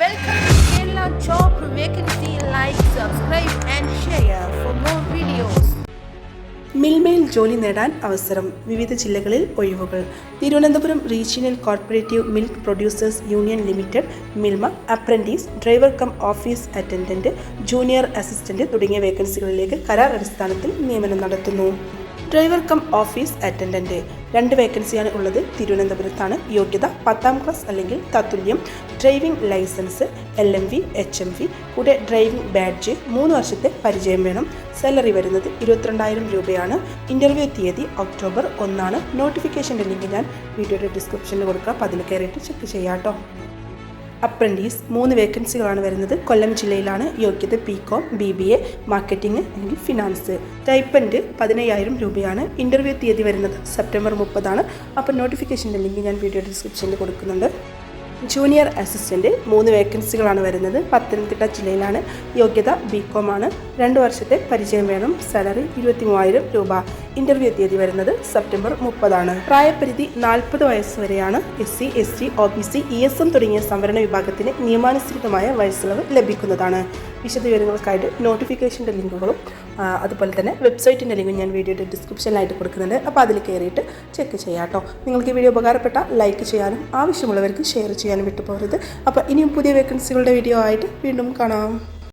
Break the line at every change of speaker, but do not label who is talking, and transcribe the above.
Welcome to Kerala Job Vacancy. Like, subscribe and share for more videos.
മിൽമയിൽ ജോലി നേടാൻ അവസരം. വിവിധ ജില്ലകളിൽ ഒഴിവുകൾ. Thiruvananthapuram regional corporative milk producers union limited, Milma, apprentice, driver cum office attendant, junior assistant തുടങ്ങിയ വേക്കൻസികളിലേക്ക് കരാർ അടിസ്ഥാനത്തിൽ നിയമനം നടത്തുന്നു. ഡ്രൈവർ കം ഓഫീസ് അറ്റൻഡന്റ് 2 വേക്കൻസിയാണ് ഉള്ളത്. തിരുവനന്തപുരത്താണ്. യോഗ്യത 10ാം ക്ലാസ് അല്ലെങ്കിൽ തത്തുല്യം, ഡ്രൈവിംഗ് ലൈസൻസ്, LMV, HMV, കൂടെ ഡ്രൈവിംഗ് ബാഡ്ജ്, 3 വർഷത്തെ പരിചയം വേണം. സാലറി വരുന്നത് 22,000 രൂപയാണ്. ഇൻ്റർവ്യൂ തീയതി ഒക്ടോബർ 1. നോട്ടിഫിക്കേഷൻ്റെ ലിങ്ക് ഞാൻ വീഡിയോയുടെ ഡിസ്ക്രിപ്ഷനിൽ കൊടുക്കുക. അപ്പോൾ അതിൽ കയറിയിട്ട് ചെക്ക് ചെയ്യാം കേട്ടോ. അപ്രൻറ്റീസ് 3 വേക്കൻസികളാണ് വരുന്നത്. കൊല്ലം ജില്ലയിലാണ്. യോഗ്യത BCom, BBA, മാർക്കറ്റിംഗ് അല്ലെങ്കിൽ ഫിനാൻസ്. സ്റ്റൈപ്പൻഡ് 15,000 രൂപയാണ്. ഇൻ്റർവ്യൂ തീയതി വരുന്നത് സെപ്റ്റംബർ 30. അപ്പോൾ നോട്ടിഫിക്കേഷൻ്റെ ലിങ്ക് ഞാൻ വീഡിയോ ഡിസ്ക്രിപ്ഷനിൽ കൊടുക്കുന്നുണ്ട്. ജൂനിയർ അസിസ്റ്റൻറ്റ് 3 വേക്കൻസികളാണ് വരുന്നത്. പത്തനംതിട്ട ജില്ലയിലാണ്. യോഗ്യത BCom ആണ്. 2 വർഷത്തെ പരിചയം വേണം. സാലറി 23,000 രൂപ. ഇൻ്റർവ്യൂ തീയതി വരുന്നത് സെപ്റ്റംബർ 30. പ്രായപരിധി 40 വയസ്സ് വരെയാണ്. SC, ST, OBC, ESM തുടങ്ങിയ സംവരണ വിഭാഗത്തിന് നിയമാനുസൃതമായ വയസ്സിളവ് ലഭിക്കുന്നതാണ്. വിശദവിവരങ്ങൾക്കായിട്ട് നോട്ടിഫിക്കേഷൻ്റെ ലിങ്കുകളും അതുപോലെ തന്നെ വെബ്സൈറ്റിൻ്റെ ലിങ്കും ഞാൻ വീഡിയോയുടെ ഡിസ്ക്രിപ്ഷനിലായിട്ട് കൊടുക്കുന്നുണ്ട്. അപ്പോൾ അതിൽ കയറിയിട്ട് ചെക്ക് ചെയ്യാം കേട്ടോ. നിങ്ങൾക്ക് ഈ വീഡിയോ ഉപകാരപ്പെട്ട ലൈക്ക് ചെയ്യാനും ആവശ്യമുള്ളവർക്ക് ഷെയർ ചെയ്യാനും വിട്ടുപോകരുത്. അപ്പോൾ ഇനിയും പുതിയ വേക്കൻസികളുടെ വീഡിയോ ആയിട്ട് വീണ്ടും കാണാം.